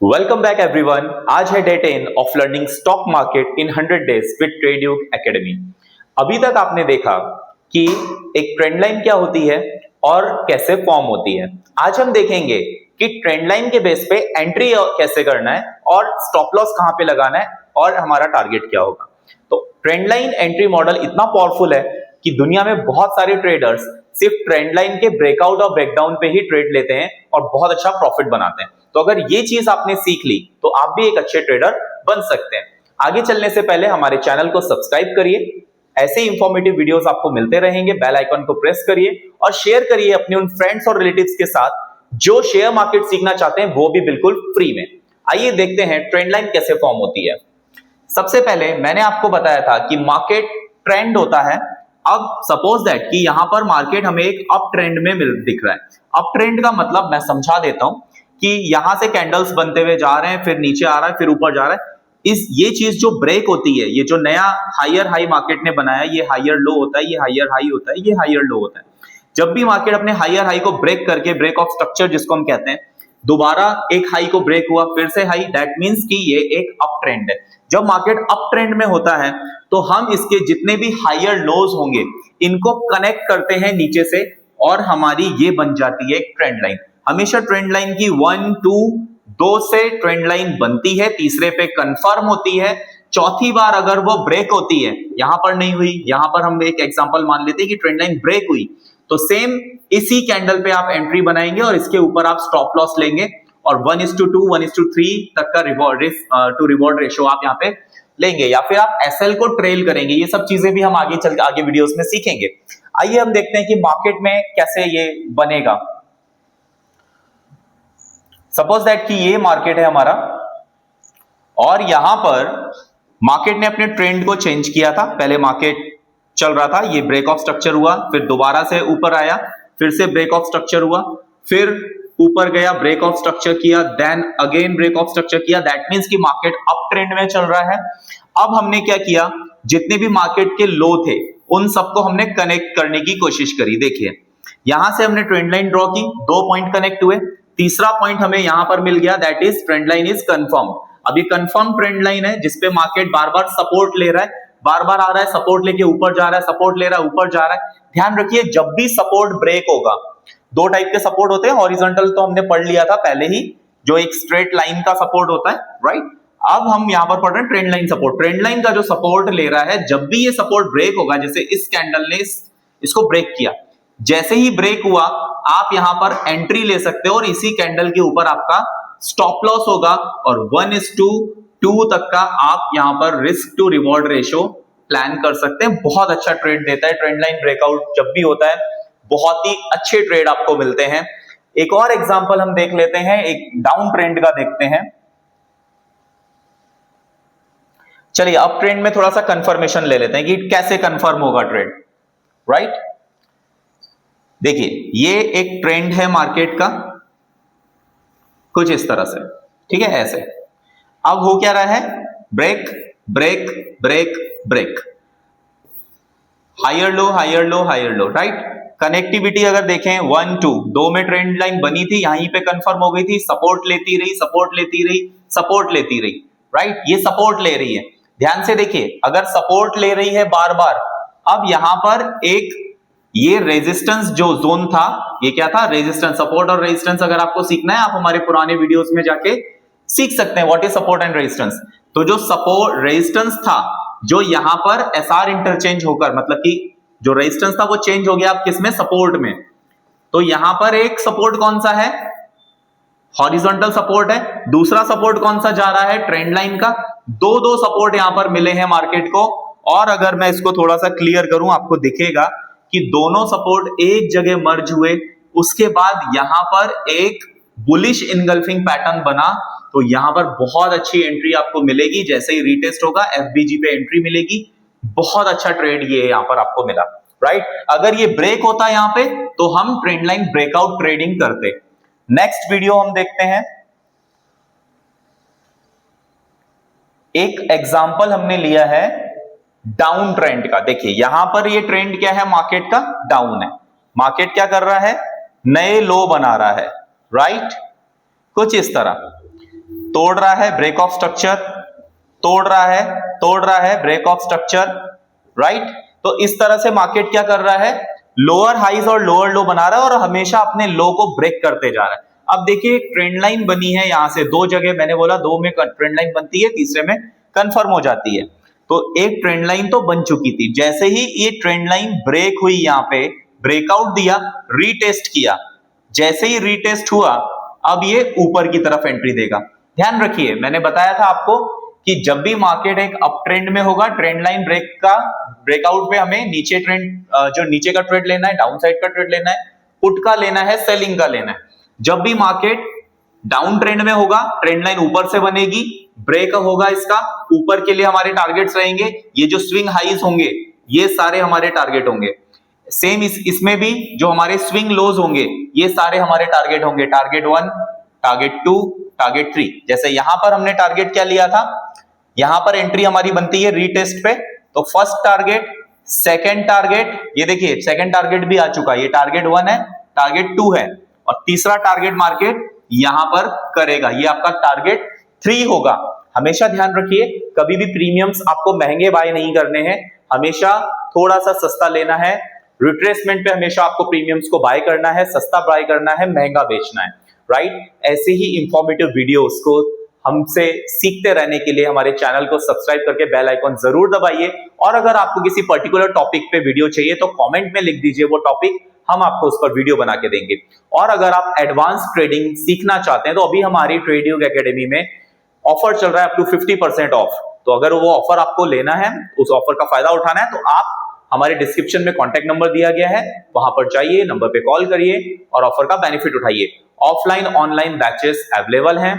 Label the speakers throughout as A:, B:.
A: Welcome back everyone. आज है day 10 of learning stock market in 100 days with Tradeyube academy. अभी तक आपने देखा कि एक ट्रेंड लाइन क्या होती है और कैसे फॉर्म होती है। आज हम देखेंगे कि ट्रेंड लाइन के बेस पे एंट्री कैसे करना है और स्टॉप लॉस कहां पे लगाना है और हमारा टारगेट क्या होगा। तो ट्रेंड लाइन एंट्री मॉडल इतना पावरफुल है कि दुनिया में बहुत सारे ट्रेडर्स सिर्फ ट्रेंड लाइन के ब्रेकआउट और ब्रेकडाउन पे ही ट्रेड लेते हैं और बहुत अच्छा प्रॉफिट बनाते हैं। तो अगर ये चीज आपने सीख ली तो आप भी एक अच्छे ट्रेडर बन सकते हैं। आगे चलने से पहले हमारे चैनल को सब्सक्राइब करिए, ऐसे इंफॉर्मेटिव वीडियोस आपको मिलते रहेंगे। बेल आइकन को प्रेस करिए और शेयर करिए अपने उन फ्रेंड्स और रिलेटिव्स के साथ जो शेयर मार्केट सीखना चाहते हैं, वो भी बिल्कुल फ्री में। आइए देखते हैं ट्रेंड लाइन कैसे फॉर्म होती है। सबसे पहले मैंने आपको बताया था कि मार्केट ट्रेंड होता है। अब सपोज दैट कि यहां पर मार्केट हमें एक अप ट्रेंड में दिख रहा है। अप ट्रेंड का मतलब मैं समझा देता हूं कि यहां से कैंडल्स बनते हुए जा रहे हैं, फिर नीचे आ रहा है, फिर ऊपर जा रहा है। ये चीज जो ब्रेक होती है, ये जो नया हायर हाई मार्केट ने बनाया, ये हायर लो होता है, ये हायर हाई होता है, ये हायर लो होता है। जब भी मार्केट अपने हायर हाई को ब्रेक करके, ब्रेक ऑफ स्ट्रक्चर जिसको हम कहते हैं, दोबारा एक हाई को ब्रेक हुआ, फिर से हाई, दैट मींस कि ये एक अप ट्रेंड है। जब मार्केट अप ट्रेंड में होता है तो हम इसके जितने भी हायर लोज होंगे इनको कनेक्ट करते हैं नीचे से और हमारी ये बन जाती है एक ट्रेंड लाइन। हमेशा ट्रेंड लाइन की 1 2 2 से ट्रेंड लाइन बनती है, तीसरे पे कंफर्म होती है, चौथी बार अगर वो ब्रेक होती है, यहां पर नहीं हुई, यहां पर हम एक एग्जांपल मान लेते हैं कि ट्रेंड लाइन ब्रेक हुई, तो सेम इसी कैंडल पे आप एंट्री बनाएंगे और इसके ऊपर आप स्टॉप लॉस लेंगे और 1:2 1:3 तक का रिवॉर्ड रेशो आप यहां पे लेंगे, या फिर आप एसएल को ट्रेल करेंगे। ये सब चीजें भी हम आगे वीडियोस में सीखेंगे। आइए हम देखते हैं कि मार्केट में कैसे ये बनेगा। सपोज दैट कि ये मार्केट है हमारा और यहां पर मार्केट ने अपने ट्रेंड को चेंज किया था। पहले मार्केट चल रहा था, ये ब्रेक ऑफ स्ट्रक्चर हुआ, फिर दोबारा से ऊपर आया, फिर से ब्रेक ऑफ स्ट्रक्चर हुआ, फिर ऊपर गया, ब्रेक ऑफ स्ट्रक्चर किया, then again break of structure किया। दैट मींस कि मार्केट अप ट्रेंड में चल रहा है। अब हमने क्या किया, जितने भी मार्केट के लो थे उन सबको हमने कनेक्ट करने की कोशिश करी। देखिए यहां से हमने ट्रेंड लाइन ड्रॉ की, 2 पॉइंट कनेक्ट हुए, तीसरा पॉइंट हमें यहां पर मिल गया, that is trend line is confirm. अब ये कंफर्म ट्रेंड लाइन है जिसपे मार्केट बार बार सपोर्ट ले रहा है, बार बार आ रहा है, सपोर्ट लेके ऊपर जा रहा है, सपोर्ट ले रहा है, ऊपर जा रहा है। ध्यान रखिए जब भी सपोर्ट ब्रेक होगा, दो टाइप के सपोर्ट होते हैं। हॉरिजॉन्टल तो हमने पढ़ लिया था पहले ही, जो एक स्ट्रेट लाइन का सपोर्ट होता है, राइट। अब हम यहां पर पढ़ रहे हैं trend line support. Trend line का जो सपोर्ट ले रहा है, जब भी ये सपोर्ट ब्रेक होगा, जैसे इस कैंडल ने इसको ब्रेक किया, जैसे ही ब्रेक हुआ आप यहां पर एंट्री ले सकते हो और इसी कैंडल के ऊपर आपका स्टॉप लॉस होगा और 1:2 तक का आप यहां पर risk to reward ratio plan कर सकते हैं। बहुत अच्छा ट्रेड देता है ट्रेंड लाइन ब्रेकआउट। जब भी होता है बहुत ही अच्छे ट्रेड आपको मिलते हैं। एक और एग्जांपल हम देख लेते हैं, एक डाउन ट्रेंड का देखते हैं। चलिए अप ट्रेंड में थोड़ा सा कंफर्मेशन ले लेते हैं कि कैसे कंफर्म होगा ट्रेड, राइट। देखिए ये एक ट्रेंड है मार्केट का कुछ इस तरह से, ठीक है, ऐसे। अब हो क्या रहा है, break break break break, higher low higher low higher low, right. Connectivity अगर देखें 1 2 2 में ट्रेंड लाइन बनी थी, यहीं पे कंफर्म हो गई थी, सपोर्ट लेती रही, सपोर्ट लेती रही, सपोर्ट लेती रही, राइट। ये सपोर्ट ले रही है, ध्यान से देखिए, अगर सपोर्ट ले रही है बार बार, अब यहां पर एक ये रेजिस्टेंस जो जोन था, ये क्या था, रेजिस्टेंस। सपोर्ट और रेजिस्टेंस अगर आपको सीखना है, आप हमारे पुराने वीडियोस में जाके सीख सकते हैं what is support and resistance. तो जो सपोर्ट रेजिस्टेंस था, जो यहां पर एसआर इंटरचेंज होकर, मतलब कि जो रेजिस्टेंस था वो चेंज हो गया अब किसमें, सपोर्ट में। तो यहां पर एक सपोर्ट कौन सा है, हॉरिजॉन्टल सपोर्ट है। दूसरा सपोर्ट कौन सा जा रहा है, ट्रेंड लाइन का। दो सपोर्ट यहां पर मिले हैं मार्केट को। और अगर मैं इसको थोड़ा सा क्लियर करूं, आपको दिखेगा कि दोनों सपोर्ट एक जगह मर्ज हुए, उसके बाद यहां पर एक बुलिश इनगल्फिंग पैटर्न बना। तो यहां पर बहुत अच्छी एंट्री आपको मिलेगी, जैसे ही रीटेस्ट होगा एफबीजी पे एंट्री मिलेगी। बहुत अच्छा ट्रेड ये यहां पर आपको मिला, राइट। अगर ये ब्रेक होता यहां पे तो हम ट्रेंड लाइन ब्रेकआउट ट्रेडिंग करते। नेक्स्ट वीडियो हम देखते हैं, एक एग्जांपल हमने लिया है डाउन ट्रेंड का। देखिए यहां पर ये ट्रेंड क्या है, मार्केट का डाउन है। मार्केट क्या कर रहा है, नए लो बना रहा है, राइट, कुछ इस तरह। तोड़ रहा है ब्रेक ऑफ स्ट्रक्चर, तोड़ रहा है ब्रेक ऑफ स्ट्रक्चर, राइट। तो इस तरह से मार्केट क्या कर रहा है, लोअर हाइज और लोअर लो बना रहा है और हमेशा अपने लो को ब्रेक करते जा रहा है। अब देखिए ट्रेंड लाइन बनी है यहां से, दो जगह मैंने बोला, दो में ट्रेंड लाइन बनती है, तीसरे में कंफर्म हो जाती है। तो एक ट्रेंड लाइन तो बन चुकी थी, जैसे ही ये ट्रेंड लाइन ब्रेक हुई, यहां पे ब्रेकआउट दिया, रीटेस्ट किया, जैसे ही रीटेस्ट हुआ अब ये ऊपर की तरफ एंट्री देगा। ध्यान रखिए मैंने बताया था आपको कि जब भी मार्केट एक अप ट्रेंड में होगा, ट्रेंड लाइन ब्रेकआउट पे हमें नीचे ट्रेंड, जो नीचे का ट्रेड लेना है, डाउन साइड का ट्रेड लेना है, पुट का लेना है, सेलिंग का लेना है। जब भी मार्केट डाउन ट्रेंड में होगा, ट्रेंड लाइन ऊपर से बनेगी, ब्रेक होगा इसका, ऊपर के लिए हमारे टारगेट्स रहेंगे, ये जो स्विंग हाइज होंगे ये सारे हमारे टारगेट होंगे। सेम इसमें भी जो हमारे स्विंग लोज होंगे ये सारे हमारे टारगेट होंगे, टारगेट 1, टारगेट 2, टारगेट 3। जैसे यहां पर हमने टारगेट क्या लिया था, यहां पर एंट्री हमारी बनती है रीटेस्ट पे, तो फर्स्ट टारगेट, सेकंड टारगेट, ये देखिए सेकंड टारगेट भी आ चुका है, ये टारगेट 1 है, टारगेट 2 है, और तीसरा टारगेट मार्केट यहां पर करेगा, ये आपका टारगेट 3 होगा। हमेशा ध्यान रखिए कभी भी प्रीमियम्स आपको महंगे बाय नहीं करने हैं, हमेशा थोड़ा सा सस्ता लेना है। रिट्रेसमेंट पे हमेशा आपको प्रीमियम्स को बाय करना है, सस्ता बाय करना है, महंगा बेचना है, राइट। ऐसे ही इंफॉर्मेटिव वीडियोस को हमसे सीखते रहने के लिए हमारे चैनल को सब्सक्राइब करके बेल आइकॉन जरूर दबाइए। और अगर आपको किसी पर्टिकुलर टॉपिक पे वीडियो चाहिए तो कमेंट में लिख दीजिए वो टॉपिक, हम आपको उस पर वीडियो बना के देंगे। और अगर आप एडवांस ट्रेडिंग सीखना चाहते हैं तो अभी हमारी ट्रेडयुग एकेडमी में ऑफर चल रहा है अप टू 50% ऑफ। तो अगर वो ऑफर आपको लेना है, उस ऑफर का फायदा उठाना है, तो आप हमारे डिस्क्रिप्शन में कॉन्टैक्ट नंबर दिया गया है, वहां पर जाइए, नंबर पे कॉल करिए और ऑफर का बेनिफिट उठाइए। ऑफलाइन ऑनलाइन बैचेस अवेलेबल हैं।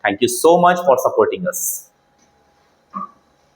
A: Thank you so much for supporting us.